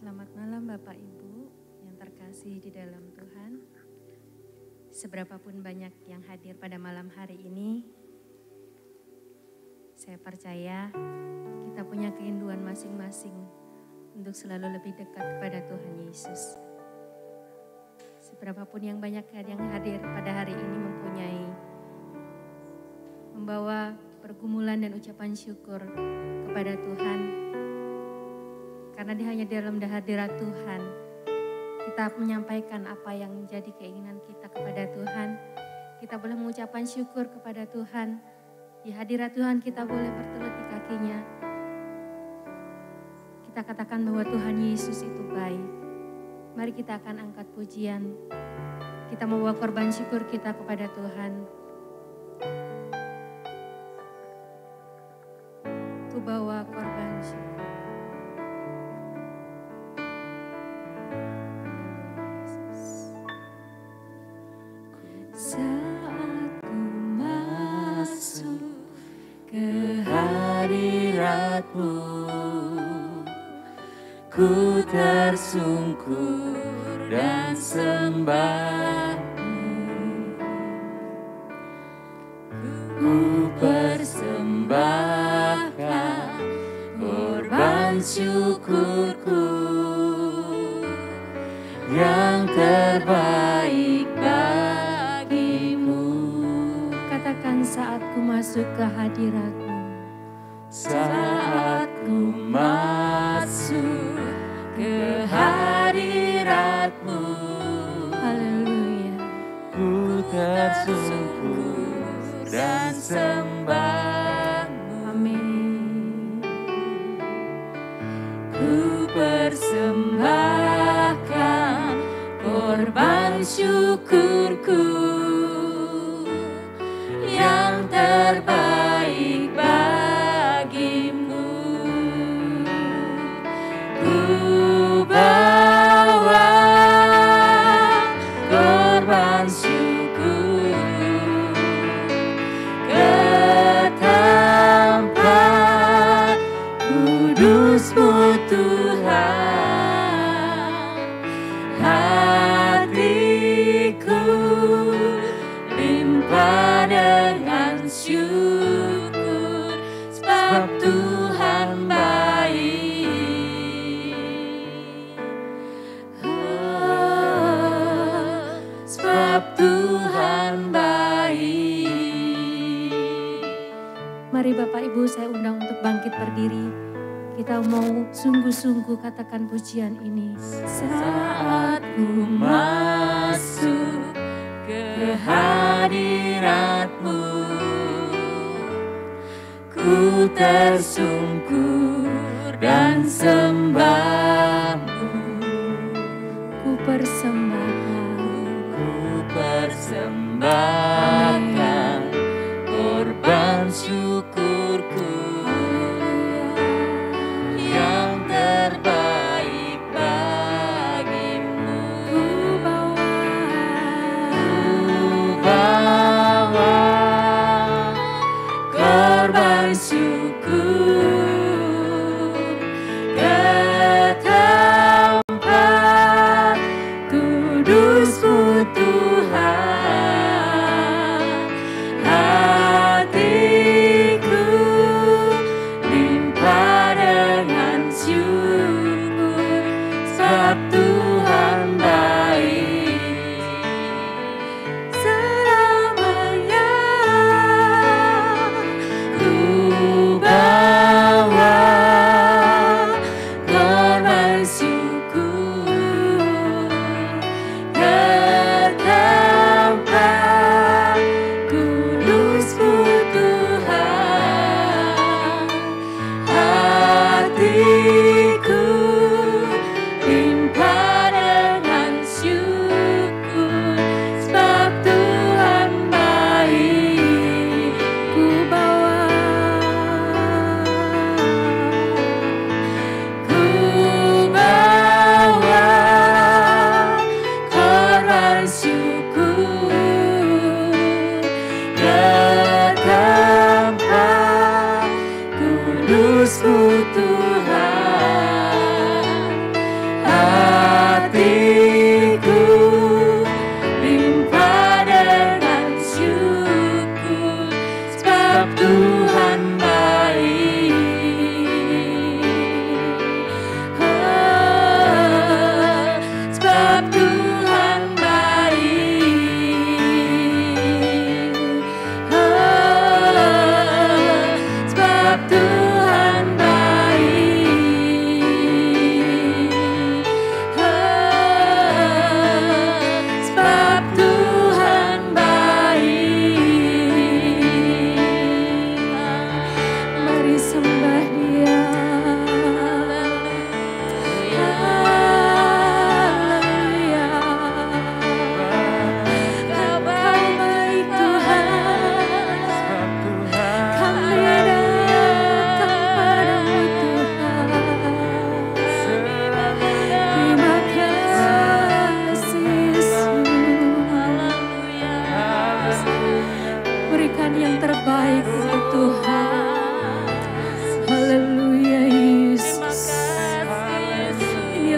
Selamat malam Bapak Ibu yang terkasih di dalam Tuhan. Seberapapun banyak yang hadir pada malam hari ini, saya percaya kita punya kerinduan masing-masing untuk selalu lebih dekat kepada Tuhan Yesus. Seberapapun yang banyak yang hadir pada hari ini membawa pergumulan dan ucapan syukur kepada Tuhan. Karena hanya dalam hadirat Tuhan, kita menyampaikan apa yang menjadi keinginan kita kepada Tuhan. Kita boleh mengucapkan syukur kepada Tuhan. Di hadirat Tuhan kita boleh bertelut di kakinya. Kita katakan bahwa Tuhan Yesus itu baik. Mari kita akan angkat pujian. Kita membawa korban syukur kita kepada Tuhan. Ku bawa korban syukur. Saat ku masuk ke hadirat-Mu, ku tersungkur dan sembah-Mu. Ku persembahkan korban syukurku yang terbaik bagimu. Katakan saat ku masuk ke hadirat-Mu. Saat ku masuk ke hadirat-Mu, Haleluya. ku tersungkur dan sembah-Mu. Amin. Ku persembahkan korban syukurku yang terbaik bagimu. Ku bawa korban syukur ke tempat kudus-Mu Tuhan. Hatiku limpah dengan syukur, sebab Tuhan baik. Oh, sebab Tuhan baik. Mari Bapak Ibu saya undang untuk bangkit berdiri. Kita mau sungguh-sungguh katakan pujian ini. Saat ku masuk ke hadirat-Mu, ku tersungkur dan sembah-Mu. Ku persembahkan. Ku persembahkan korban syukurku yang terbaik bagimu. Ku bawa korban syukur ke tempat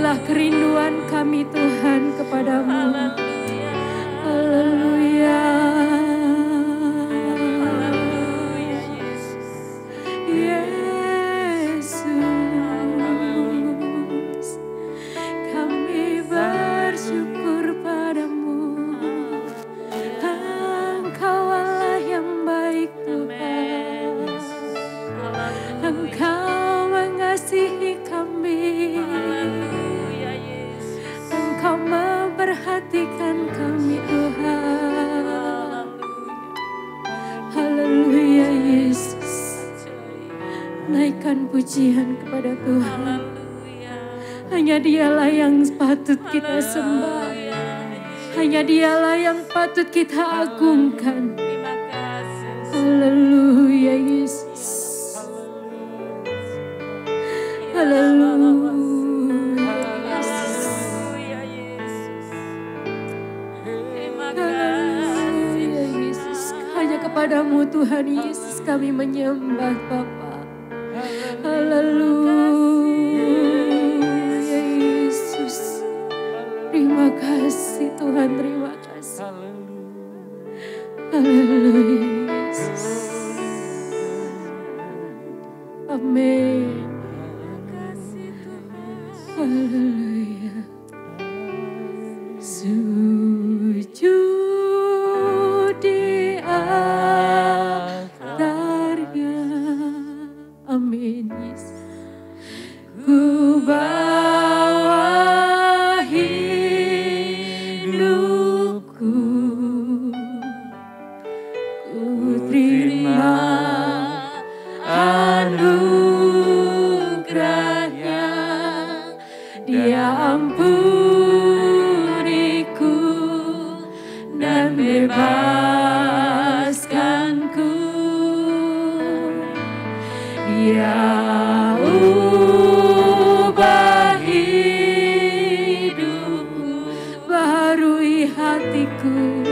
Penuhilah kerinduan kami Tuhan kepadamu. Haleluya. Yesus, kami bersyukur padamu. Engkau Allah yang baik Tuhan. Engkau mengasihi kami. Engkau memperhatikan kami Tuhan. Haleluya Yesus. Naikkan pujian kepada Tuhan. Hanya Dialah yang patut kita sembah. Hanya Dialah yang patut kita agungkan. Haleluya Yesus. Haleluya Yesus. Haleluya Yesus. Hanya kepadamu Tuhan Yesus kami menyembah Bapa. Haleluya Yesus. Terima kasih Tuhan, terima kasih. Haleluya Yesus. Amin. Haleluya. Sujud di altarnya. Amin Yesus. Ku bawa hidupku, ku terima anugerahnya. Dia ampuniku dan bebaskanku. Dia ubah hidupku, baharui hatiku.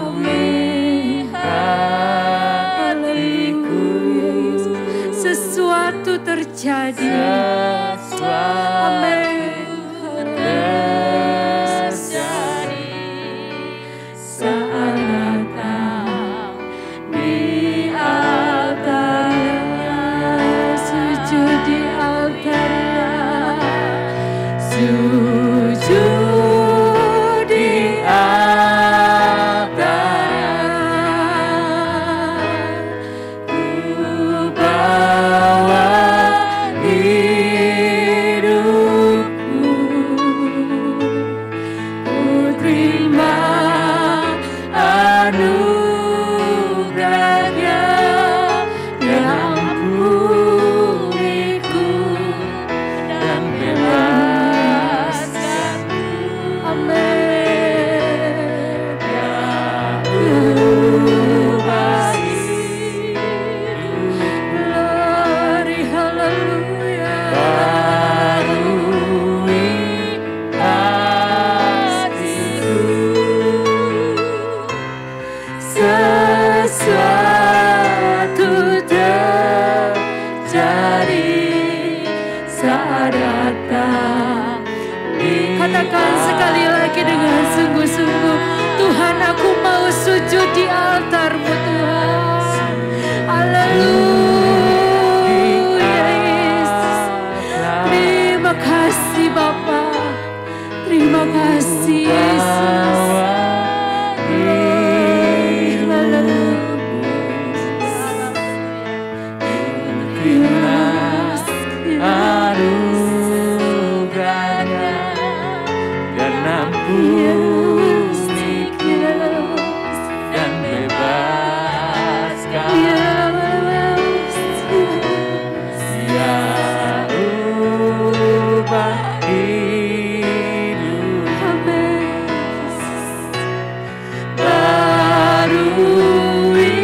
Amin. Haleluya. Sesuatu terjadi. Amin. Terjadi saat datang di altarnya. Sujud di altarnya. Sujud di altarnya. Ku bawa hidupku, ku terima anugerahnya. Dia ampuniku dan bebaskanku. Amin. Dia ubah hidupku. Glory, haleluya. Barui hatiku. Sesuatu terjadi saat datang. Katakan sekali lagi dengan sungguh-sungguh, Tuhan, aku mau sujud di altar-Mu Tuhan. Haleluya Yesus. Terima kasih Bapa. Terima kasih Yesus. Anugerahnya dan ampuniku dan bebaskan. Dia ubah hidup, barui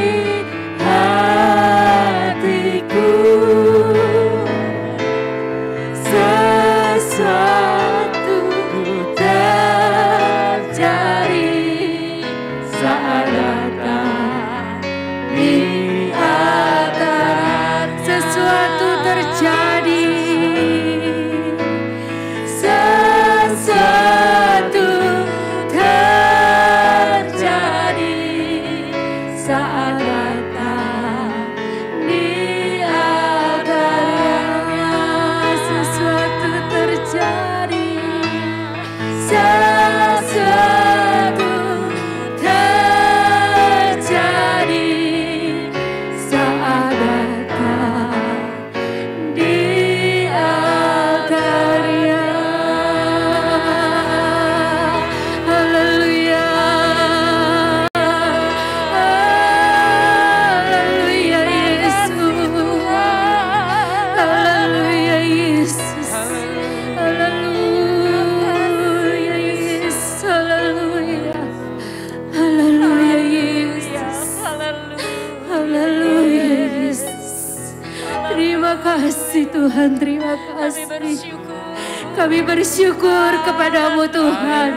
hatiku. Sesuatu terjadi saat datang di altar. Sesuatu terjadi kami. Kami bersyukur kepadamu Tuhan.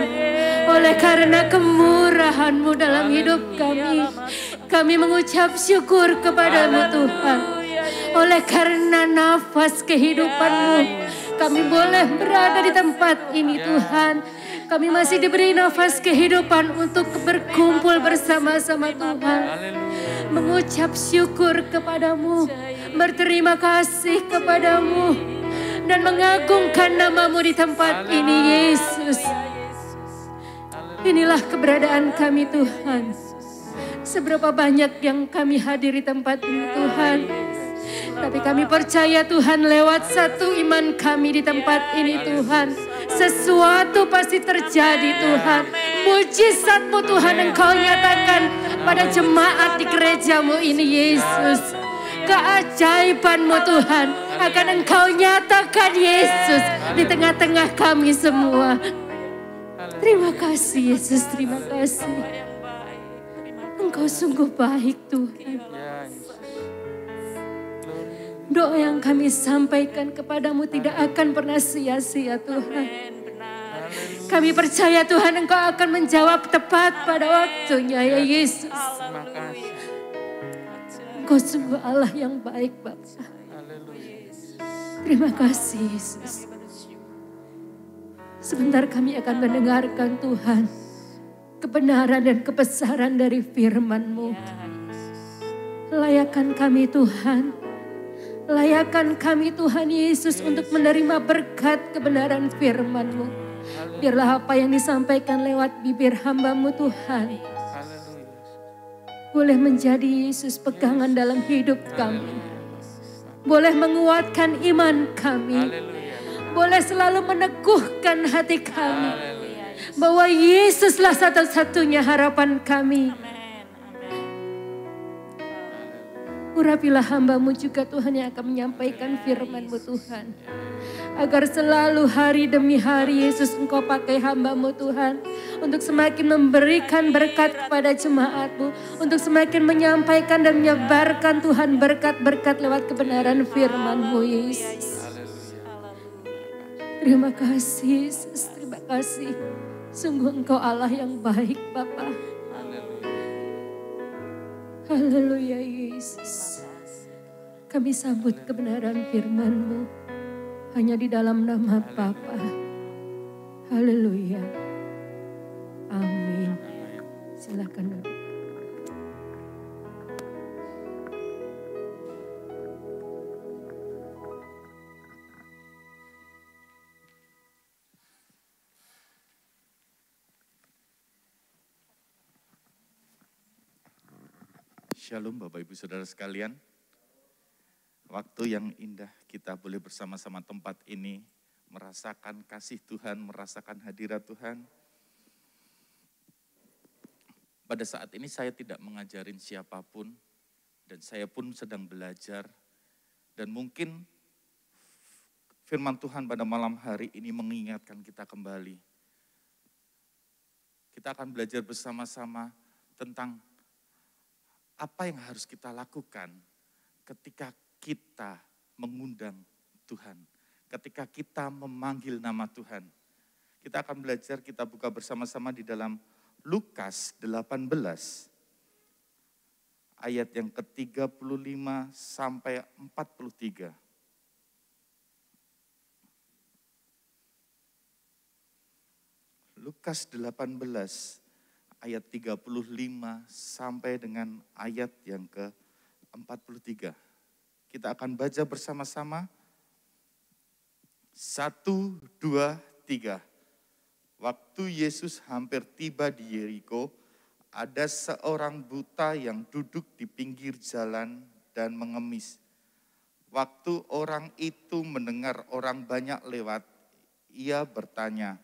Oleh karena kemurahan-Mu dalam hidup kami. Kami mengucap syukur kepadamu Tuhan. Oleh karena nafas kehidupan-Mu, kami boleh berada di tempat ini Tuhan. Kami masih diberi nafas kehidupan untuk berkumpul bersama-sama Tuhan. Mengucap syukur kepadamu, berterima kasih kepadamu, dan mengagungkan nama-Mu di tempat ini Yesus. Inilah keberadaan kami Tuhan. Seberapa banyak yang kami hadir di tempat ini Tuhan. Tapi kami percaya Tuhan lewat satu iman kami di tempat ini Tuhan. Sesuatu pasti terjadi Tuhan. Mujizat-Mu Tuhan Engkau nyatakan pada jemaat di gereja-Mu ini Yesus. Keajaiban-Mu Tuhan akan Engkau nyatakan Yesus di tengah-tengah kami semua. Terima kasih Yesus, terima kasih. Engkau sungguh baik Tuhan. Doa yang kami sampaikan kepadamu tidak akan pernah sia-sia Tuhan. Kami percaya Tuhan Engkau akan menjawab tepat pada waktunya ya Yesus. Engkau sungguh Allah yang baik Bapa. Terima kasih Yesus. Sebentar kami akan mendengarkan Tuhan kebenaran dan kebesaran dari firman-Mu. Layakan kami Tuhan. Layakan kami Tuhan Yesus untuk menerima berkat kebenaran firman-Mu. Biarlah apa yang disampaikan lewat bibir hamba-Mu Tuhan boleh menjadi Yesus pegangan dalam hidup kami. Boleh menguatkan iman kami. Boleh selalu meneguhkan hati kami. Bahwa Yesuslah satu-satunya harapan kami. Urapilah hamba-Mu juga Tuhan yang akan menyampaikan firman-Mu Tuhan. Agar selalu hari demi hari Yesus Engkau pakai hamba-Mu Tuhan. Untuk semakin memberikan berkat kepada jemaat-Mu. Untuk semakin menyampaikan dan menyebarkan Tuhan berkat-berkat lewat kebenaran firman-Mu Yesus. Terima kasih Yesus, terima kasih. Sungguh Engkau Allah yang baik Bapa. Haleluya Yesus. Kami sambut kebenaran firman-Mu hanya di dalam nama Bapa. Haleluya. Amin. Silakan duduk. Shalom Bapak Ibu Saudara sekalian. Waktu yang indah kita boleh bersama-sama tempat ini. Merasakan kasih Tuhan, merasakan hadirat Tuhan. Pada saat ini saya tidak mengajarin siapapun. Dan saya pun sedang belajar. Dan mungkin firman Tuhan pada malam hari ini mengingatkan kita kembali. Kita akan belajar bersama-sama tentang apa yang harus kita lakukan ketika kita mengundang Tuhan. Ketika kita memanggil nama Tuhan. Kita akan belajar, kita buka bersama-sama di dalam Lukas 18. Ayat yang ke-35 sampai 43. Lukas 18. Ayat 35 sampai dengan ayat yang ke-43. Kita akan baca bersama-sama. 1, 2, 3. Waktu Yesus hampir tiba di Yeriko, ada seorang buta yang duduk di pinggir jalan dan mengemis. Waktu orang itu mendengar orang banyak lewat, ia bertanya.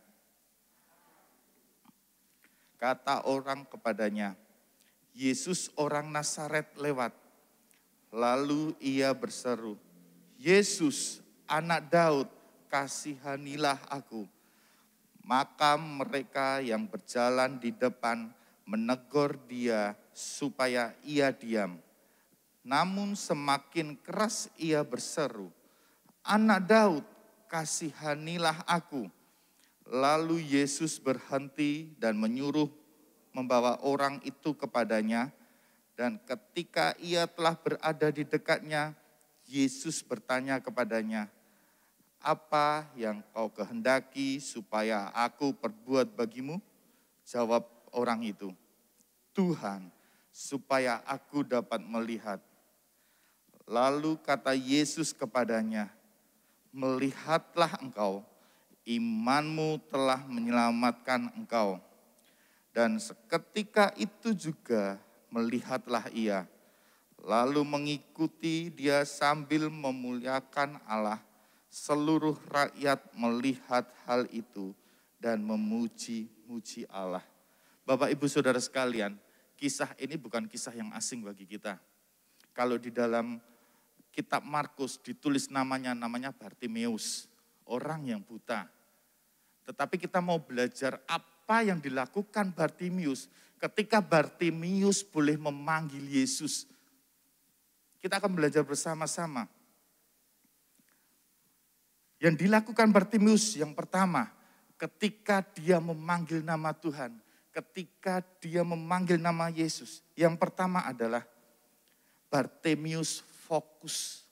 Kata orang kepadanya, Yesus orang Nazaret lewat. Lalu ia berseru, Yesus anak Daud, kasihanilah aku. Maka mereka yang berjalan di depan menegur dia supaya ia diam. Namun semakin keras ia berseru, anak Daud, kasihanilah aku. Lalu Yesus berhenti dan menyuruh membawa orang itu kepadanya. Dan ketika ia telah berada di dekatnya, Yesus bertanya kepadanya, apa yang kau kehendaki supaya aku perbuat bagimu? Jawab orang itu, Tuhan, supaya aku dapat melihat. Lalu kata Yesus kepadanya, melihatlah engkau, imanmu telah menyelamatkan engkau. Dan seketika itu juga melihatlah ia, lalu mengikuti dia sambil memuliakan Allah. Seluruh rakyat melihat hal itu dan memuji-muji Allah. Bapak, Ibu, Saudara sekalian, kisah ini bukan kisah yang asing bagi kita. Kalau di dalam kitab Markus ditulis namanya Bartimeus, orang yang buta. Tetapi kita mau belajar apa yang dilakukan Bartimeus ketika Bartimeus boleh memanggil Yesus. Kita akan belajar bersama-sama. Yang dilakukan Bartimeus yang pertama, ketika dia memanggil nama Tuhan, ketika dia memanggil nama Yesus, yang pertama adalah Bartimeus fokus.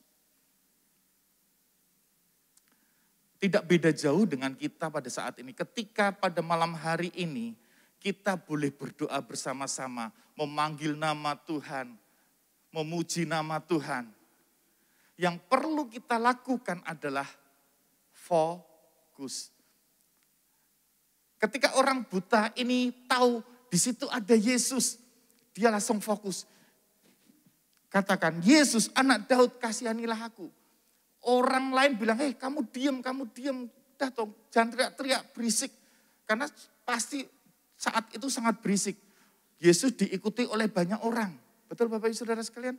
Tidak beda jauh dengan kita pada saat ini. Ketika pada malam hari ini kita boleh berdoa bersama-sama, memanggil nama Tuhan, memuji nama Tuhan. Yang perlu kita lakukan adalah fokus. Ketika orang buta ini tahu di situ ada Yesus, dia langsung fokus. Katakan, Yesus anak Daud kasihanilah aku. Orang lain bilang, kamu diam. Udah dong, jangan teriak-teriak berisik. Karena pasti saat itu sangat berisik. Yesus diikuti oleh banyak orang. Betul Bapak Ibu Saudara sekalian?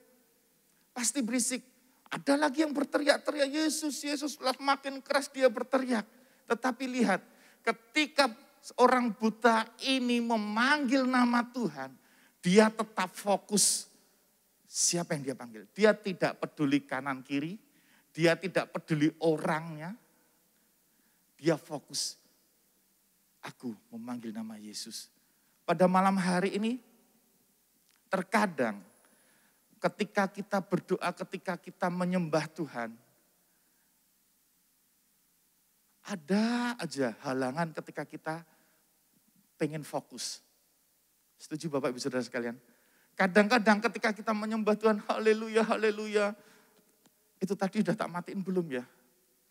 Pasti berisik. Ada lagi yang berteriak-teriak, Yesus, makin keras dia berteriak. Tetapi lihat, ketika orang buta ini memanggil nama Tuhan, dia tetap fokus. Siapa yang dia panggil? Dia tidak peduli kanan kiri, dia tidak peduli orangnya. Dia fokus, aku memanggil nama Yesus. Pada malam hari ini, terkadang ketika kita berdoa, ketika kita menyembah Tuhan, ada aja halangan ketika kita pengen fokus. Setuju Bapak Ibu Saudara sekalian? Kadang-kadang ketika kita menyembah Tuhan, haleluya, haleluya. Itu tadi udah tak matiin belum ya?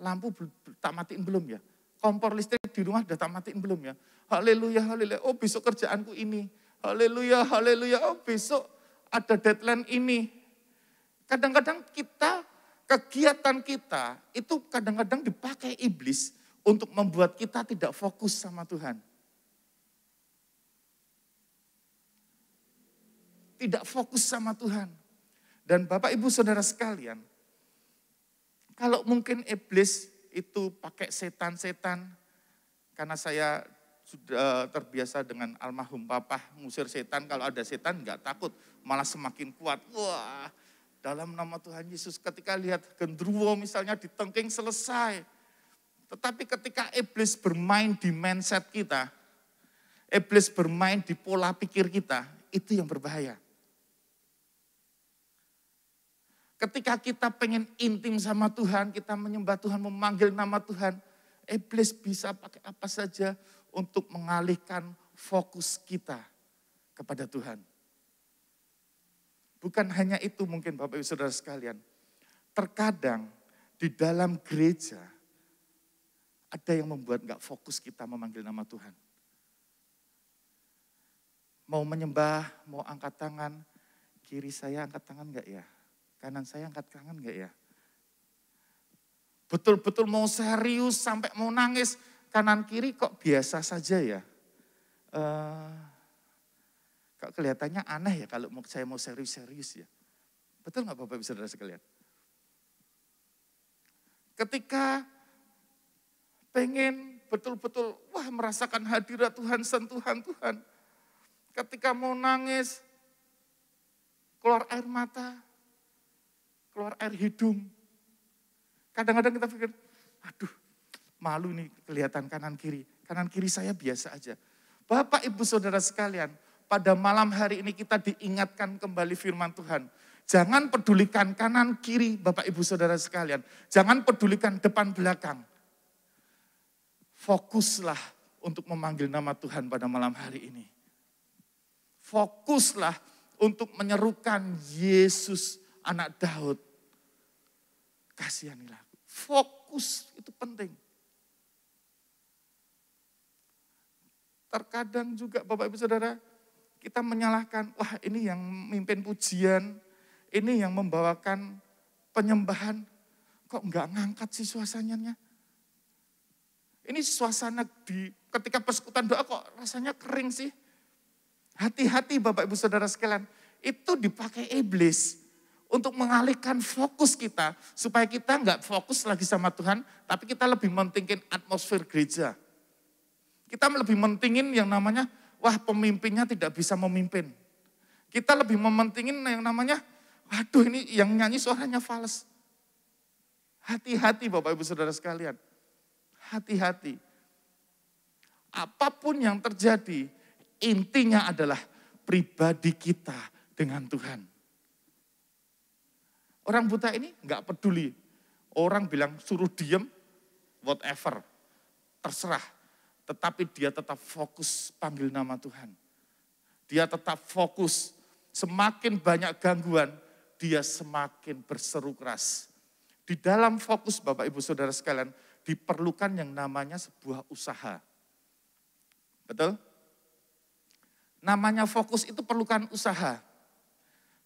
Lampu tak matiin belum ya? Kompor listrik di rumah udah tak matiin belum ya? Haleluya, haleluya. Oh besok kerjaanku ini. Haleluya, haleluya. Oh besok ada deadline ini. Kadang-kadang kegiatan kita itu kadang-kadang dipakai iblis untuk membuat kita tidak fokus sama Tuhan. Tidak fokus sama Tuhan. Dan Bapak Ibu Saudara sekalian, kalau mungkin iblis itu pakai setan-setan, karena saya sudah terbiasa dengan almarhum papa ngusir setan, kalau ada setan enggak takut, malah semakin kuat. Wah, dalam nama Tuhan Yesus, ketika lihat genderuwo misalnya ditengking selesai. Tetapi ketika iblis bermain di mindset kita, iblis bermain di pola pikir kita, itu yang berbahaya. Ketika kita pengen intim sama Tuhan, kita menyembah Tuhan, memanggil nama Tuhan, iblis bisa pakai apa saja untuk mengalihkan fokus kita kepada Tuhan. Bukan hanya itu mungkin Bapak Ibu Saudara sekalian. Terkadang di dalam gereja ada yang membuat gak fokus kita memanggil nama Tuhan. Mau menyembah, mau angkat tangan, kiri saya angkat tangan gak ya? Kanan saya angkat tangan gak ya? Betul-betul mau serius sampai mau nangis, kanan kiri kok biasa saja ya? Kok kelihatannya aneh ya kalau saya mau serius-serius ya? Betul gak Bapak Ibu Saudara sekalian? Ketika pengen betul-betul merasakan hadirat Tuhan, sentuhan Tuhan. Ketika mau nangis, keluar air mata, keluar air hidung. Kadang-kadang kita pikir, aduh Malu nih kelihatan kanan kiri. Kanan kiri saya biasa aja. Bapak, Ibu, Saudara sekalian, pada malam hari ini kita diingatkan kembali firman Tuhan. Jangan pedulikan kanan kiri, Bapak, Ibu, Saudara sekalian. Jangan pedulikan depan belakang. Fokuslah untuk memanggil nama Tuhan pada malam hari ini. Fokuslah untuk menyerukan Yesus anak Daud. Kasihanilah aku. Fokus itu penting. Terkadang juga Bapak Ibu Saudara, kita menyalahkan, wah ini yang mimpin pujian, ini yang membawakan penyembahan, kok enggak ngangkat sih suasananya? Ini suasana ketika persekutuan doa kok rasanya kering sih? Hati-hati Bapak Ibu Saudara sekalian, itu dipakai iblis untuk mengalihkan fokus kita, supaya kita enggak fokus lagi sama Tuhan, tapi kita lebih mentingin atmosfer gereja. Kita lebih mentingin yang namanya, wah pemimpinnya tidak bisa memimpin. Kita lebih mementingin yang namanya, waduh ini yang nyanyi suaranya fals. Hati-hati Bapak Ibu Saudara sekalian. Hati-hati. Apapun yang terjadi, intinya adalah pribadi kita dengan Tuhan. Orang buta ini enggak peduli. Orang bilang suruh diem, whatever, terserah. Tetapi dia tetap fokus panggil nama Tuhan. Dia tetap fokus. Semakin banyak gangguan, dia semakin berseru keras. Di dalam fokus Bapak Ibu Saudara sekalian, diperlukan yang namanya sebuah usaha. Betul? Namanya fokus itu perlukan usaha.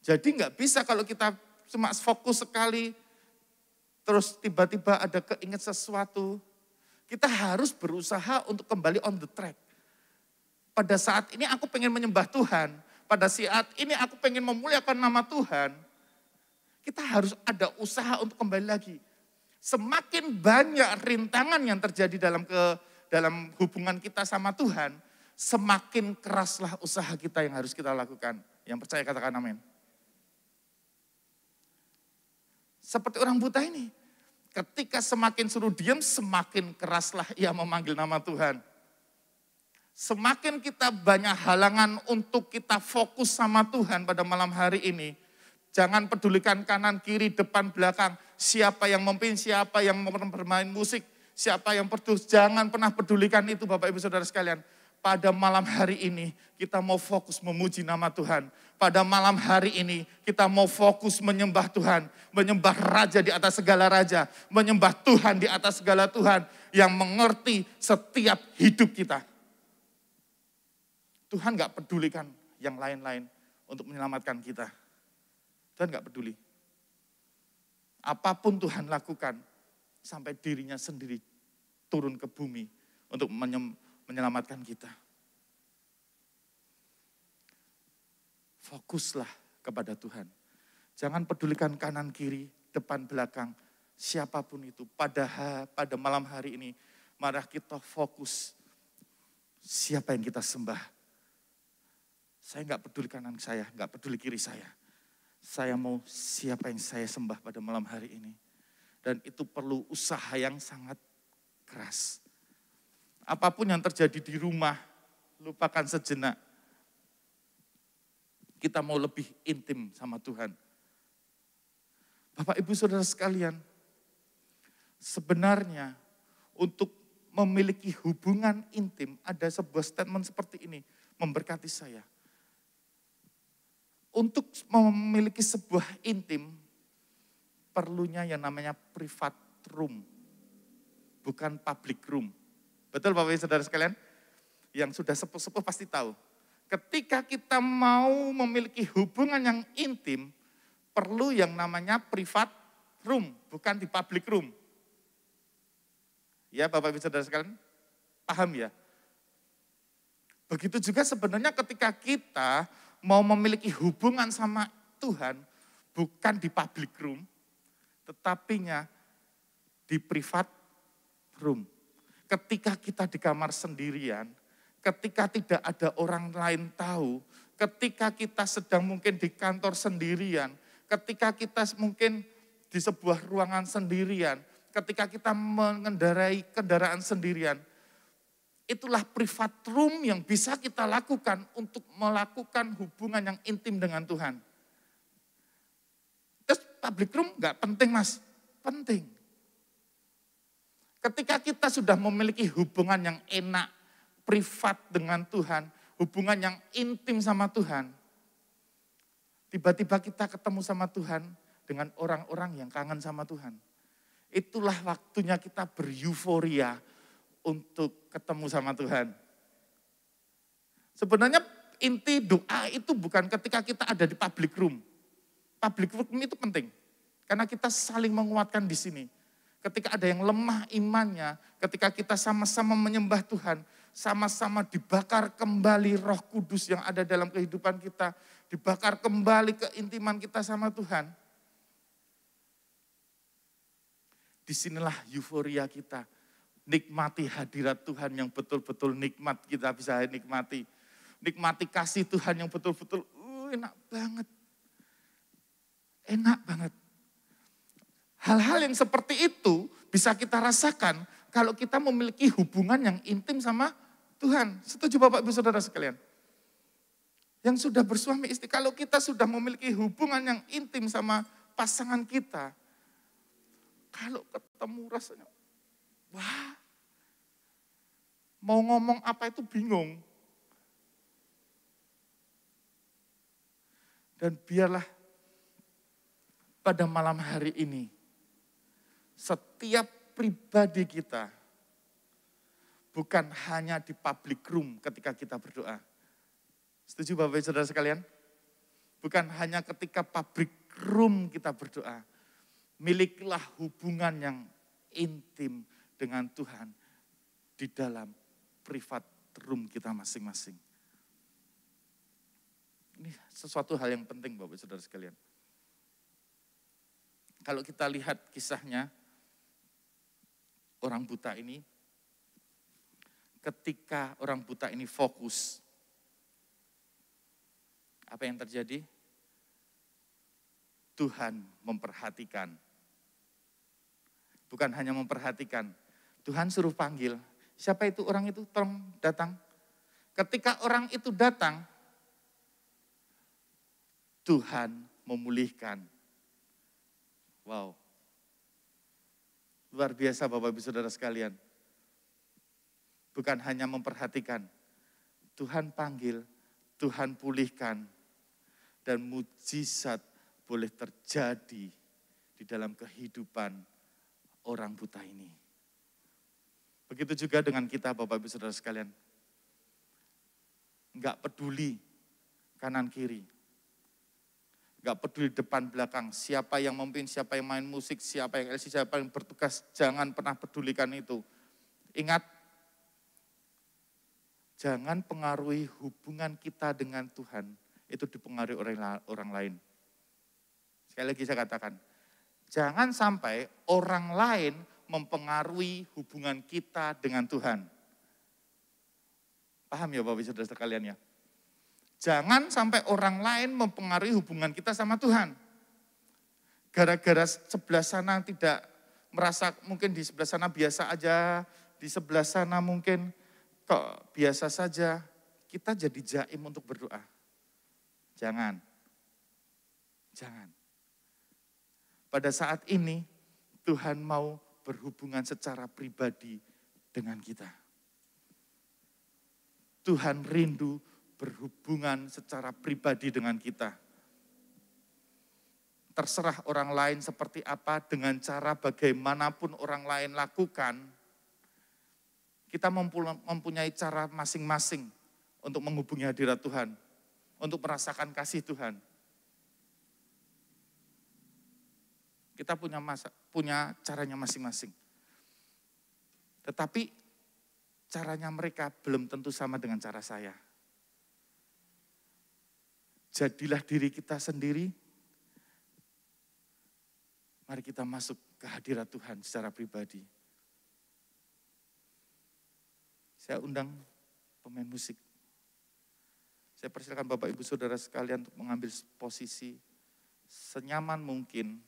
Jadi enggak bisa kalau kita cuma fokus sekali, terus tiba-tiba ada keinget sesuatu. Kita harus berusaha untuk kembali on the track. Pada saat ini aku pengen menyembah Tuhan. Pada saat ini aku pengen memuliakan nama Tuhan. Kita harus ada usaha untuk kembali lagi. Semakin banyak rintangan yang terjadi dalam hubungan kita sama Tuhan, semakin keraslah usaha kita yang harus kita lakukan. Yang percaya katakan amin. Seperti orang buta ini. Ketika semakin suruh diam, semakin keraslah ia memanggil nama Tuhan. Semakin kita banyak halangan untuk kita fokus sama Tuhan pada malam hari ini. Jangan pedulikan kanan, kiri, depan, belakang. Siapa yang memimpin, siapa yang bermain musik, siapa yang pedus. Jangan pernah pedulikan itu Bapak Ibu Saudara sekalian. Pada malam hari ini kita mau fokus memuji nama Tuhan. Pada malam hari ini kita mau fokus menyembah Tuhan. Menyembah Raja di atas segala Raja. Menyembah Tuhan di atas segala Tuhan. Yang mengerti setiap hidup kita. Tuhan gak pedulikan yang lain-lain untuk menyelamatkan kita. Tuhan gak peduli. Apapun Tuhan lakukan sampai dirinya sendiri turun ke bumi untuk menyelamatkan kita. Fokuslah kepada Tuhan. Jangan pedulikan kanan kiri, depan belakang, siapapun itu. Pada malam hari ini, mari kita fokus siapa yang kita sembah. Saya enggak peduli kanan saya, enggak peduli kiri saya. Saya mau siapa yang saya sembah pada malam hari ini. Dan itu perlu usaha yang sangat keras. Apapun yang terjadi di rumah, lupakan sejenak. Kita mau lebih intim sama Tuhan. Bapak Ibu Saudara sekalian, sebenarnya untuk memiliki hubungan intim, ada sebuah statement seperti ini, memberkati saya. Untuk memiliki sebuah intim, perlunya yang namanya private room, bukan public room. Betul Bapak Ibu Saudara sekalian? Yang sudah sepuh-sepuh pasti tahu. Ketika kita mau memiliki hubungan yang intim, perlu yang namanya private room, bukan di public room. Ya Bapak Ibu Saudara sekalian, paham ya? Begitu juga sebenarnya ketika kita mau memiliki hubungan sama Tuhan, bukan di public room, tetapinya di private room. Ketika kita di kamar sendirian, ketika tidak ada orang lain tahu, ketika kita sedang mungkin di kantor sendirian, ketika kita mungkin di sebuah ruangan sendirian, ketika kita mengendarai kendaraan sendirian, itulah privat room yang bisa kita lakukan untuk melakukan hubungan yang intim dengan Tuhan. Terus public room nggak penting mas? Penting. Ketika kita sudah memiliki hubungan yang enak, privat dengan Tuhan, hubungan yang intim sama Tuhan, tiba-tiba kita ketemu sama Tuhan dengan orang-orang yang kangen sama Tuhan. Itulah waktunya kita beryuforia untuk ketemu sama Tuhan. Sebenarnya inti doa itu bukan ketika kita ada di public room. Public room itu penting, karena kita saling menguatkan di sini. Ketika ada yang lemah imannya, ketika kita sama-sama menyembah Tuhan, sama-sama dibakar kembali Roh Kudus yang ada dalam kehidupan kita, dibakar kembali keintiman kita sama Tuhan. Disinilah euforia kita, nikmati hadirat Tuhan yang betul-betul nikmat kita bisa nikmati. Nikmati kasih Tuhan yang betul-betul enak banget. Enak banget. Hal-hal yang seperti itu bisa kita rasakan kalau kita memiliki hubungan yang intim sama Tuhan. Setuju Bapak Ibu Saudara sekalian? Yang sudah bersuami istri, kalau kita sudah memiliki hubungan yang intim sama pasangan kita, kalau ketemu rasanya, wah, mau ngomong apa itu bingung. Dan biarlah pada malam hari ini, setiap pribadi kita, bukan hanya di public room ketika kita berdoa. Setuju Bapak Ibu Saudara sekalian? Bukan hanya ketika public room kita berdoa. Milikilah hubungan yang intim dengan Tuhan di dalam privat room kita masing-masing. Ini sesuatu hal yang penting Bapak Ibu Saudara sekalian. Kalau kita lihat kisahnya, orang buta ini, ketika orang buta ini fokus, apa yang terjadi? Tuhan memperhatikan. Bukan hanya memperhatikan, Tuhan suruh panggil. Siapa itu orang itu? Tolong datang. Ketika orang itu datang, Tuhan memulihkan. Wow. Luar biasa Bapak Ibu Saudara sekalian. Bukan hanya memperhatikan, Tuhan panggil, Tuhan pulihkan, dan mujizat boleh terjadi di dalam kehidupan orang buta ini. Begitu juga dengan kita Bapak Ibu Saudara sekalian. Enggak peduli kanan kiri. Enggak peduli depan belakang, siapa yang memimpin, siapa yang main musik, siapa yang LC, siapa yang bertugas, jangan pernah pedulikan itu. Ingat, jangan pengaruhi hubungan kita dengan Tuhan, itu dipengaruhi orang lain. Sekali lagi saya katakan, jangan sampai orang lain mempengaruhi hubungan kita dengan Tuhan. Paham ya Bapak Ibu Saudara sekalian ya? Jangan sampai orang lain mempengaruhi hubungan kita sama Tuhan. Gara-gara sebelah sana tidak merasa, mungkin di sebelah sana biasa aja, di sebelah sana mungkin kok biasa saja, kita jadi jaim untuk berdoa. Jangan. Jangan. Pada saat ini Tuhan mau berhubungan secara pribadi dengan kita. Tuhan rindu berhubungan secara pribadi dengan kita. Terserah orang lain seperti apa, dengan cara bagaimanapun orang lain lakukan, kita mempunyai cara masing-masing untuk menghubungi hadirat Tuhan, untuk merasakan kasih Tuhan. Kita punya caranya masing-masing. Tetapi caranya mereka belum tentu sama dengan cara saya. Jadilah diri kita sendiri. Mari kita masuk ke hadirat Tuhan secara pribadi. Saya undang pemain musik. Saya persilakan Bapak Ibu Saudara sekalian untuk mengambil posisi senyaman mungkin.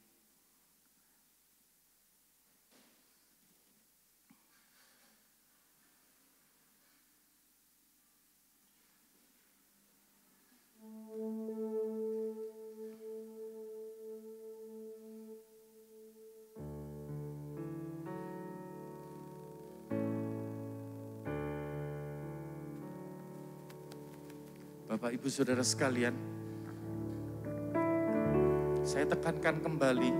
Bapak Ibu Saudara sekalian, saya tekankan kembali,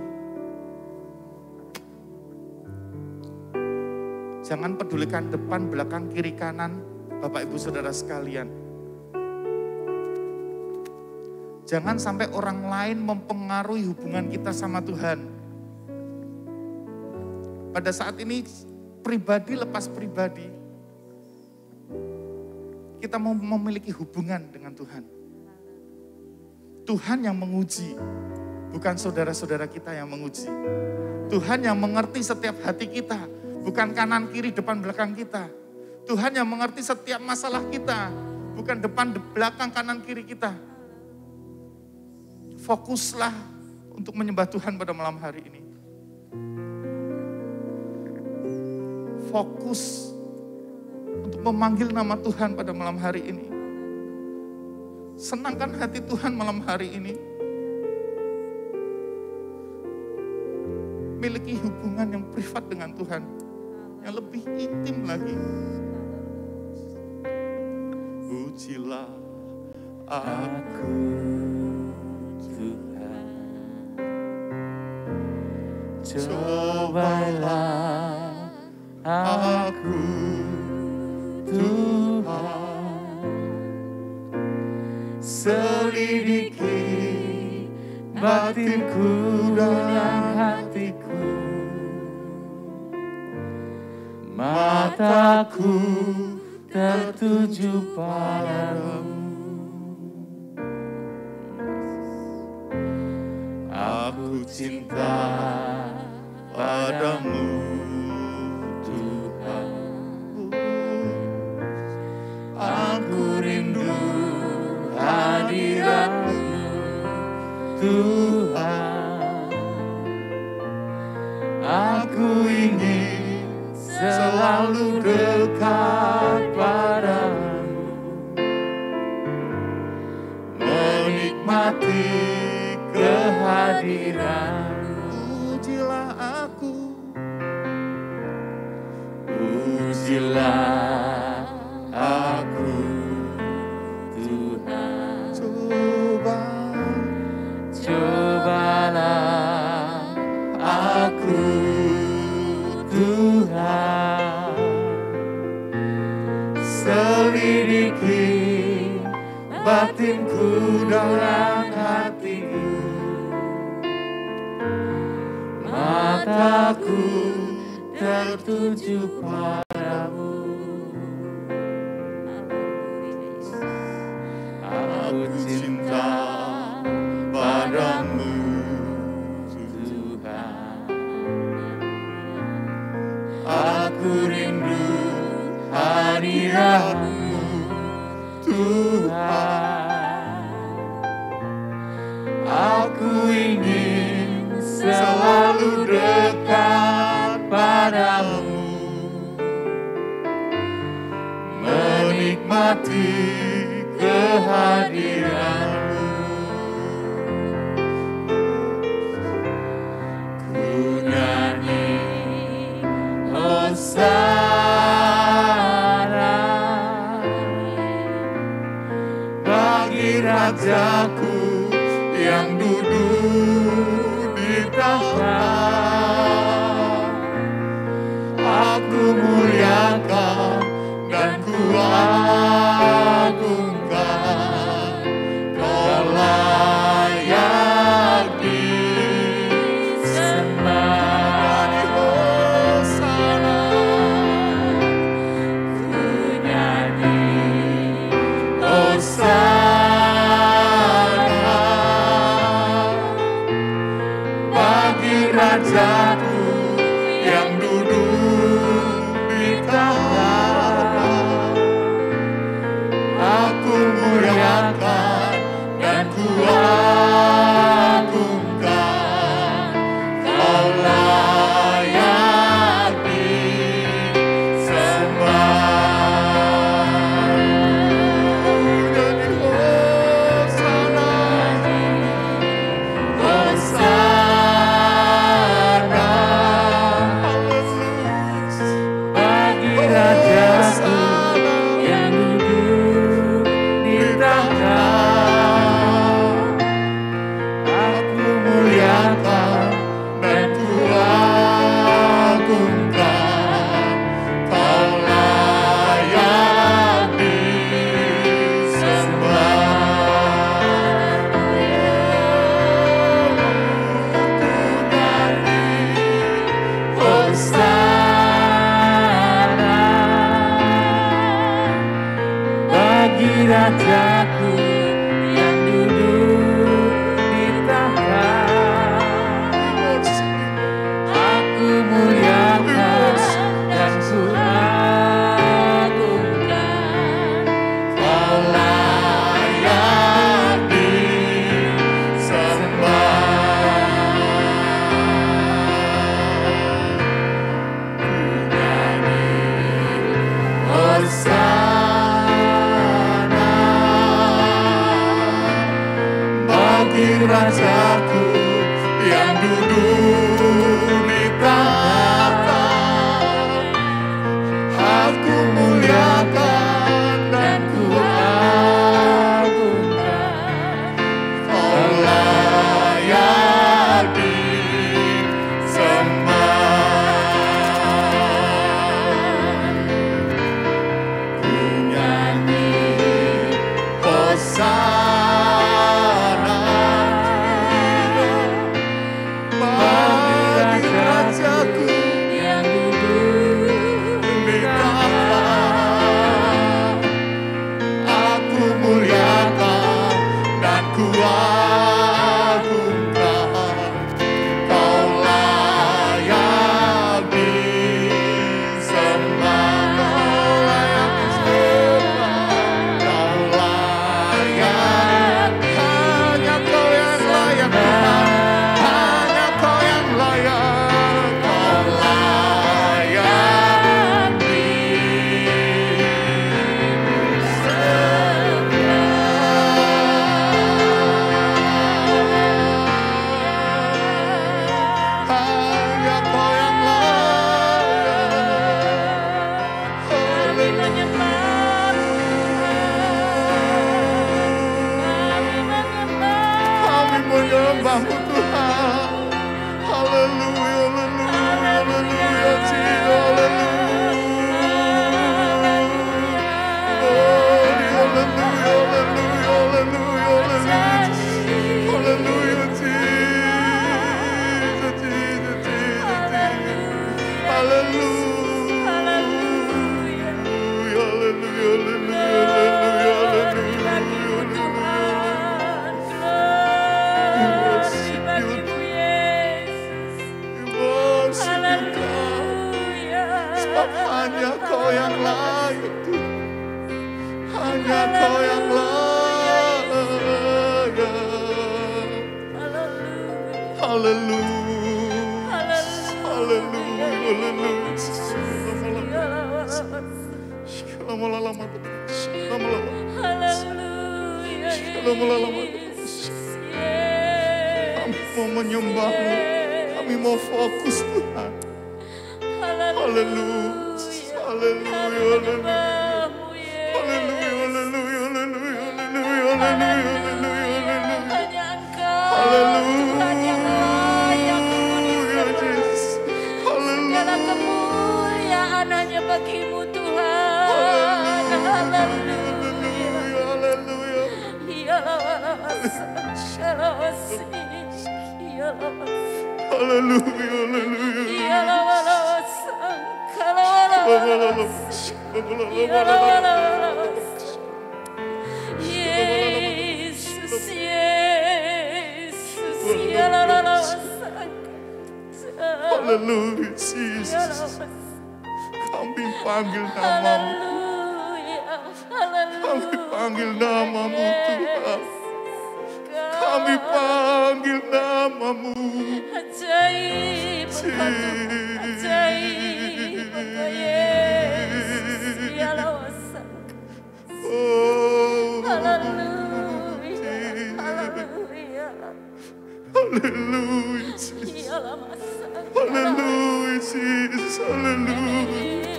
jangan pedulikan depan, belakang, kiri, kanan, Bapak Ibu Saudara sekalian. Jangan sampai orang lain mempengaruhi hubungan kita sama Tuhan. Pada saat ini, pribadi lepas pribadi, kita mau memiliki hubungan dengan Tuhan. Tuhan yang menguji, bukan saudara-saudara kita yang menguji. Tuhan yang mengerti setiap hati kita, bukan kanan, kiri, depan, belakang kita. Tuhan yang mengerti setiap masalah kita, bukan depan, belakang, kanan, kiri kita. Fokuslah untuk menyembah Tuhan pada malam hari ini. Fokus untuk memanggil nama Tuhan pada malam hari ini. Senangkan hati Tuhan malam hari ini. Miliki hubungan yang privat dengan Tuhan, yang lebih intim lagi. Pujilah aku Tuhan, cobalah aku Tuhan, selidiki batinku dan hatiku, mataku tertuju padamu. Aku cinta padamu Tuhan, aku rindu hadirat-Mu Tuhan. Aku ingin selalu dekat padamu, menikmati kehadiran-Mu. Pujilah aku, pujilah aku Tuhan. Cobalah aku Tuhan, selidiki batinku dan hatiku, mataku tertuju padamu. Aku cinta padamu Tuhan, aku rindu hadirat-Mu Tuhan. Aku ingin selalu dekat padamu, menikmati kehadiran-Mu. Ku nyanyi hosana bagi Rajaku yang duduk di tahta. Aku muliakan dan ku agungkan, Kau layak disembah. Hosana, ku nyanyi hosana Rajaku yang duduk di tahta. Aku muliakan dan ku agungkan. Kau layak disembah. Hosana bagi Rajaku yang duduk di tahta. Aku muliakan dan ku agungkan. Kau layak disembah. Ku nyanyi Hosana bagi Rajaku Yang duduk di tahta. Aku muliakan dan ku agungkan. Kau layak disembah. Kau layak disembah. Kau layak. Hanya Kau yang layak Tuhan. Hanya Kau yang layak. Kau layak disembah. Hanya Kau yang layak. Kami menyembah, Kami menyembah-Mu Tuhan. Haleluya, haleluya, haleluya, haleluya. Haleluya, haleluya, haleluya, haleluya. Haleluya, Jesus, Jesus, Jesus, Jesus. Haleluya. Haleluya, haleluya, haleluya, haleluya, haleluya. We worship you, God. Sebab hanya Kau yang layak Tuhan. Hanya Kau yang layak. Haleluya. Haleluya, haleluya. Lama-lama. Kami mau menyembah-Mu. Kami mau fokus Tuhan. Haleluya. Haleluya, haleluya. Haleluya, haleluya, haleluya, haleluya, haleluya, haleluya. Hanya Engkau, Tuhan yang layak untuk Haleluya, Jesus. segala Haleluya. kemuliaan hanya bagi-Mu Tuhan. Haleluya. Haleluya. Yesus, Haleluya, Jesus. Kami panggil nama-Mu. Kami panggil nama-Mu Tuhan. Kami panggil nama-Mu. Ajaib Engkau, ajaib Engkau Yesus, Oh, haleluya, haleluya, haleluya, Jesus. Haleluya, Jesus. Haleluya.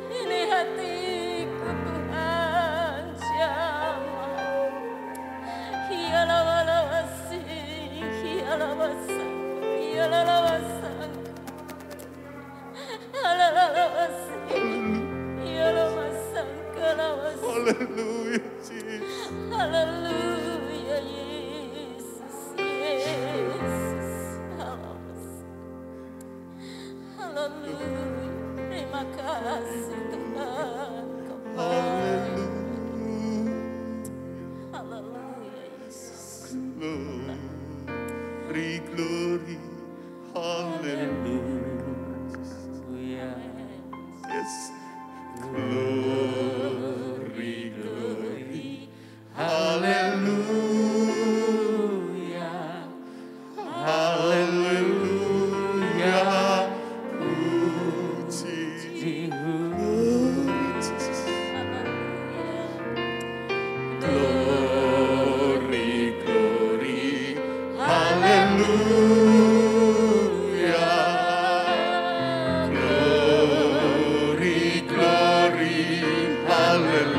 Ini hatiku Tuhan, jamaah. Haleluya, Jesus. Haleluya, Yesus, Yesus. Haleluya. Terima kasih Tuhan. Haleluya. Glory, glory, haleluya, haleluya, puji, glory Jesus. Glory, glory, haleluya, glory, glory, haleluya.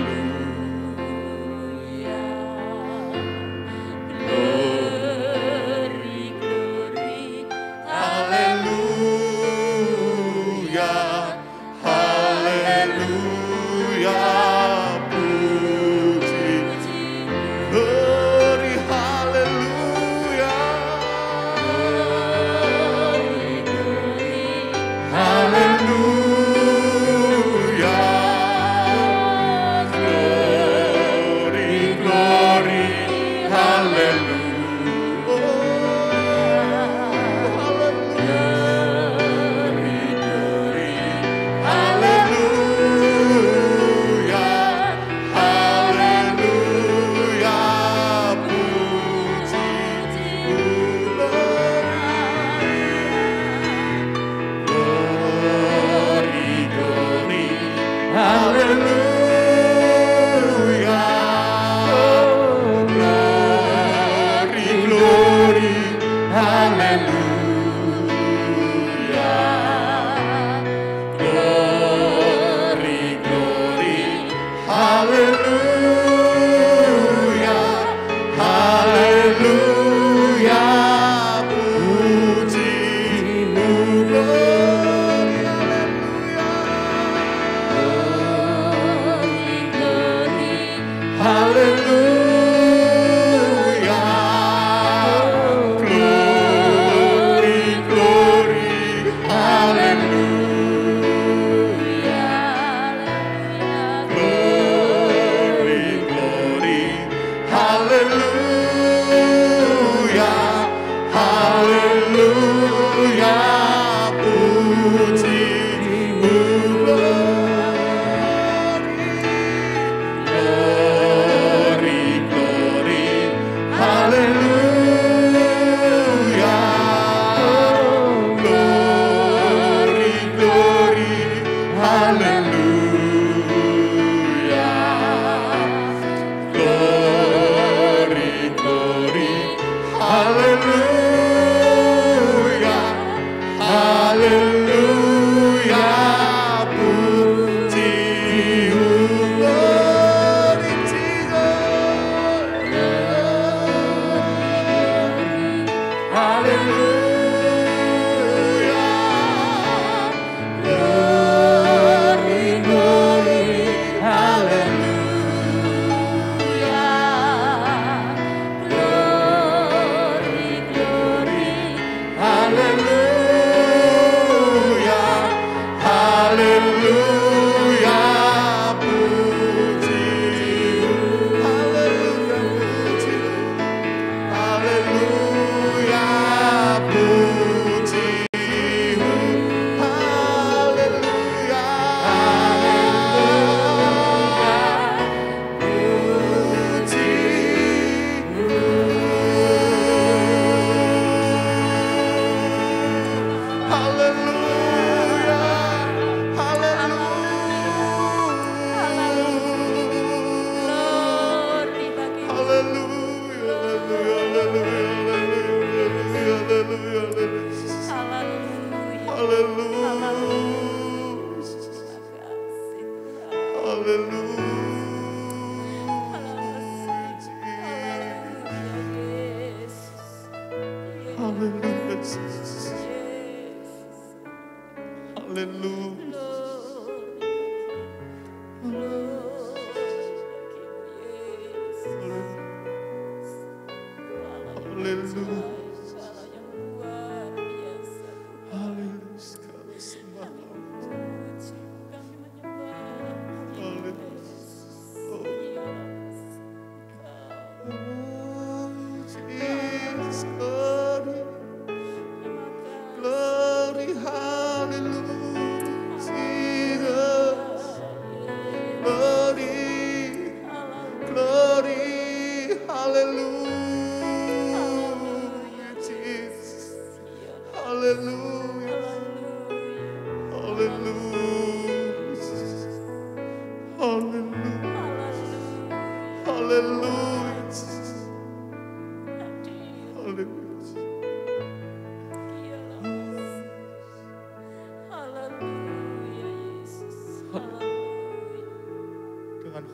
Dengan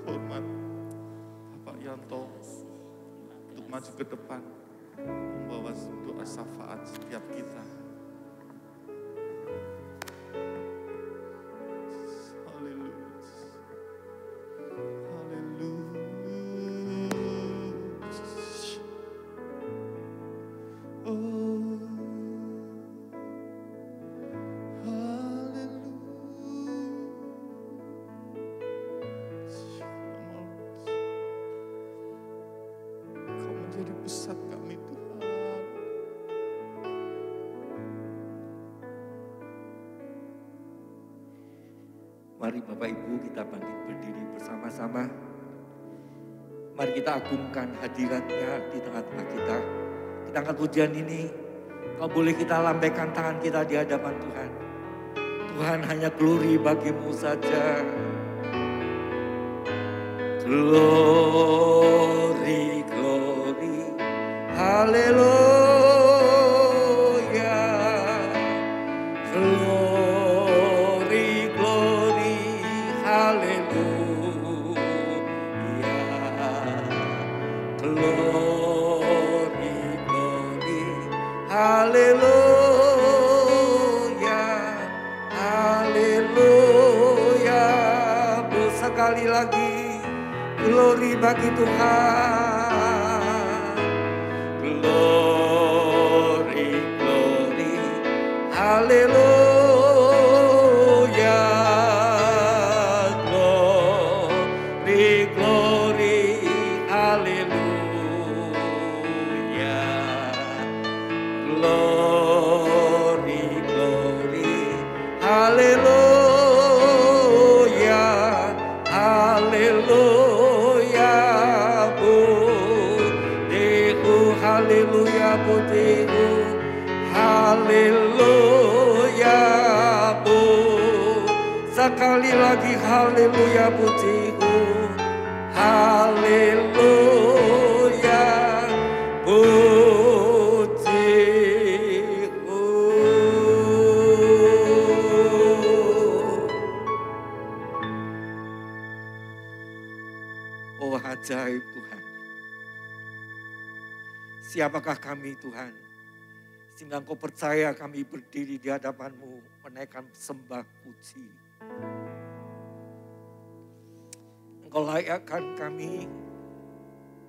hormat Bapak Yanto untuk maju ke depan, membawa doa syafaat setiap kita. Jadi pusat kami Tuhan. Mari Bapak Ibu kita bangkit berdiri bersama-sama. Mari kita agungkan hadirat-Nya di tengah-tengah kita. Kita angkat pujian ini. Kalau boleh kita lambaikan tangan kita di hadapan Tuhan. Tuhan, hanya glory bagi-Mu saja. Glory, glory, haleluya. Glory, glory, haleluya. Glory, glory, haleluya. Haleluya. Sekali lagi. Glory bagi Tuhan. Glory, glory, haleluya. Glory, glory, haleluya. Glory, glory, haleluya. Haleluya. Haleluya pujiku, haleluya bu. Sekali lagi haleluya pujiku, haleluya pujiku. Oh ajaib Tuhan. Siapakah kami Tuhan, sehingga Engkau percaya kami berdiri di hadapan-Mu menaikkan sembah puji. Engkau layakkan kami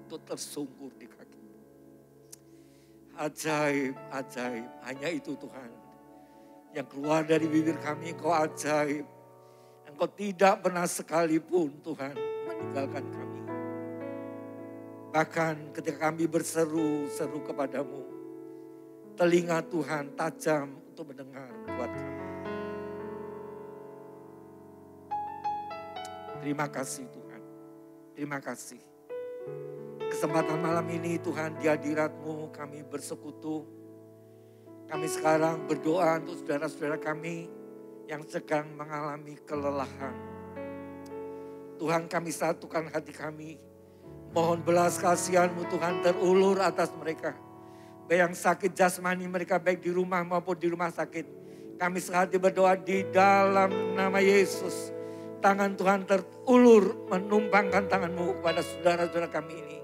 untuk tersungkur di kaki-Mu. Ajaib, ajaib, hanya itu Tuhan. Yang keluar dari bibir kami Engkau ajaib. Engkau tidak pernah sekalipun Tuhan meninggalkan kami. Bahkan ketika kami berseru-seru kepadamu, telinga Tuhan tajam untuk mendengar buat kami. Terima kasih Tuhan, terima kasih. Kesempatan malam ini Tuhan di hadirat-Mu kami bersekutu. Kami sekarang berdoa untuk saudara-saudara kami yang sedang mengalami kelelahan. Tuhan, kami satukan hati kami. Mohon belas kasihan-Mu Tuhan terulur atas mereka. Baik yang sakit jasmani mereka baik di rumah maupun di rumah sakit. Kami sehati berdoa di dalam nama Yesus. Tangan Tuhan terulur menumpangkan tangan-Mu kepada saudara-saudara kami ini.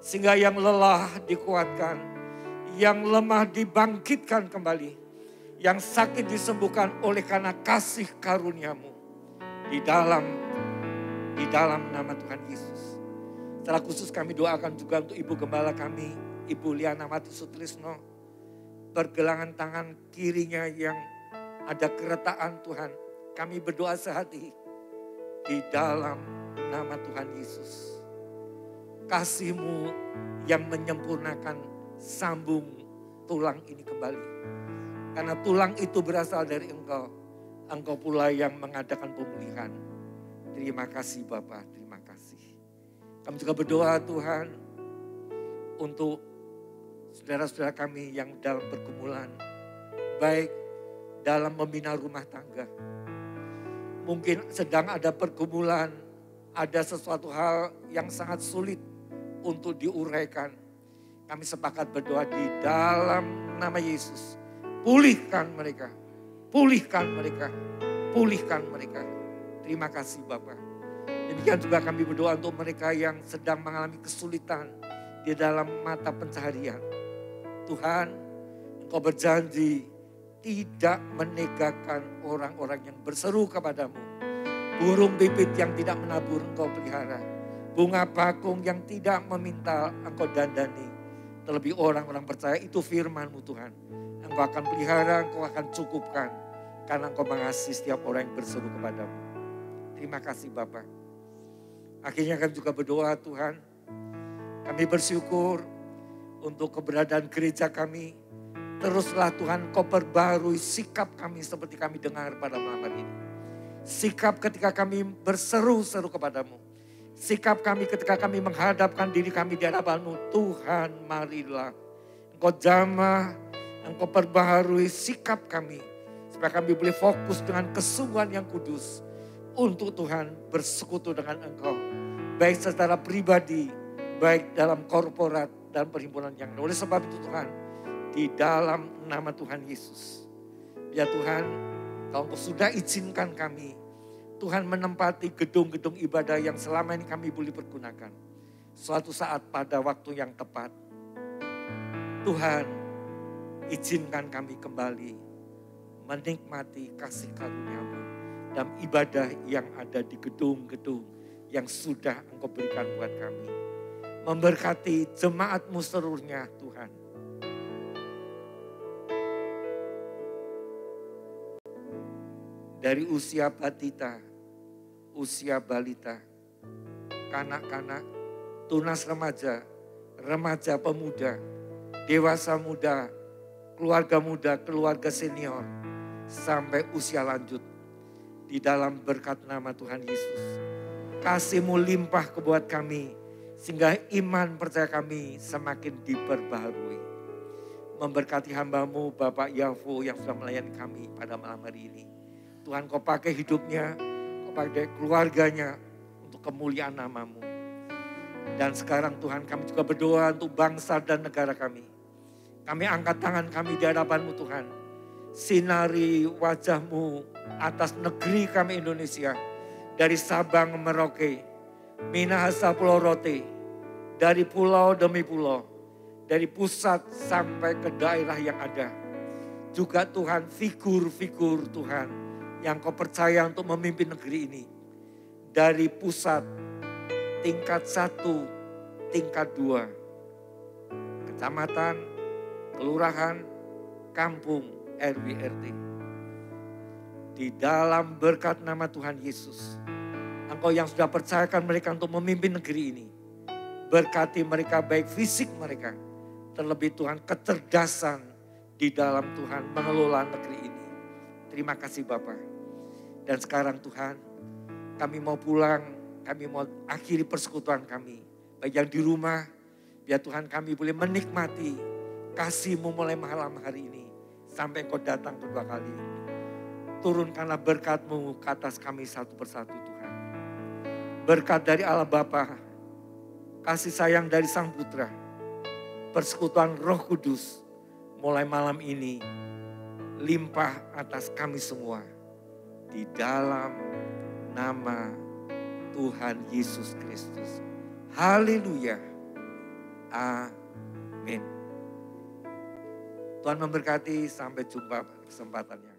Sehingga yang lelah dikuatkan. Yang lemah dibangkitkan kembali. Yang sakit disembuhkan oleh karena kasih karunia-Mu. Di dalam nama Tuhan Yesus. Secara khusus kami doakan juga untuk Ibu Gembala kami, Ibu Liana Mati Sutrisno. Pergelangan tangan kirinya yang ada keretaan Tuhan. Kami berdoa sehati di dalam nama Tuhan Yesus. Kasih-Mu yang menyempurnakan sambung tulang ini kembali. Karena tulang itu berasal dari Engkau. Engkau pula yang mengadakan pemulihan. Terima kasih Bapa, terima kasih. Kami juga berdoa Tuhan untuk saudara-saudara kami yang dalam pergumulan. Baik dalam membina rumah tangga. Mungkin sedang ada pergumulan ada sesuatu hal yang sangat sulit untuk diuraikan. Kami sepakat berdoa di dalam nama Yesus. Pulihkan mereka, pulihkan mereka, pulihkan mereka. Terima kasih Bapa. Demikian juga kami berdoa untuk mereka yang sedang mengalami kesulitan di dalam mata pencaharian. Tuhan, Engkau berjanji tidak menegakkan orang-orang yang berseru kepadamu. Burung pipit yang tidak menabur Engkau pelihara. Bunga bakung yang tidak meminta Engkau dandani. Terlebih orang-orang percaya itu firman-Mu Tuhan. Engkau akan pelihara, Engkau akan cukupkan. Karena Engkau mengasihi setiap orang yang berseru kepadamu. Terima kasih Bapak. Akhirnya kami juga berdoa Tuhan. Kami bersyukur untuk keberadaan gereja kami. Teruslah Tuhan Kau perbarui sikap kami seperti kami dengar pada malam hari ini. Sikap ketika kami berseru-seru kepadamu. Sikap kami ketika kami menghadapkan diri kami di hadapan-Mu. Tuhan marilah Engkau jamah, Engkau perbaharui sikap kami. Supaya kami boleh fokus dengan kesungguhan yang kudus. Untuk Tuhan bersekutu dengan Engkau. Baik secara pribadi, baik dalam korporat dan perhimpunan yang lain. Oleh sebab itu Tuhan, di dalam nama Tuhan Yesus. Ya Tuhan, Kau sudah izinkan kami. Tuhan menempati gedung-gedung ibadah yang selama ini kami boleh pergunakan. Suatu saat pada waktu yang tepat. Tuhan, izinkan kami kembali menikmati kasih karunia-Mu dalam ibadah yang ada di gedung-gedung yang sudah Engkau berikan buat kami. Memberkati jemaat-Mu seluruhnya Tuhan. Dari usia batita, usia balita, kanak-kanak, tunas remaja, remaja pemuda, dewasa muda, keluarga senior, sampai usia lanjut. Di dalam berkat nama Tuhan Yesus. Kasih-Mu limpah kebuat kami, sehingga iman percaya kami semakin diperbaharui. Memberkati hamba-Mu Bapak Yavo yang sudah melayani kami pada malam hari ini. Tuhan Kau pakai hidupnya, Kau pakai keluarganya untuk kemuliaan nama-Mu. Dan sekarang Tuhan kami juga berdoa untuk bangsa dan negara kami. Kami angkat tangan kami di hadapan-Mu Tuhan. Sinari wajah-Mu atas negeri kami Indonesia. Dari Sabang Merauke, Minahasa Pulau Rote, dari pulau demi pulau. Dari pusat sampai ke daerah yang ada. Juga Tuhan figur-figur Tuhan yang Kau percaya untuk memimpin negeri ini. Dari pusat, tingkat 1, tingkat 2. Kecamatan, kelurahan, kampung, RW, RT. Di dalam berkat nama Tuhan Yesus. Engkau yang sudah percayakan mereka untuk memimpin negeri ini. Berkati mereka baik fisik mereka. Terlebih Tuhan kecerdasan di dalam Tuhan mengelola negeri ini. Terima kasih Bapak. Dan sekarang Tuhan, kami mau pulang, kami mau akhiri persekutuan kami. Baik yang di rumah, biar Tuhan kami boleh menikmati kasih-Mu mulai malam hari ini. Sampai Engkau datang kedua kali. Turunkanlah berkat-Mu ke atas kami satu persatu Tuhan. Berkat dari Allah Bapa, kasih sayang dari Sang Putra, persekutuan Roh Kudus, mulai malam ini limpah atas kami semua. Di dalam nama Tuhan Yesus Kristus. Haleluya. Amin. Tuhan memberkati, sampai jumpa kesempatannya.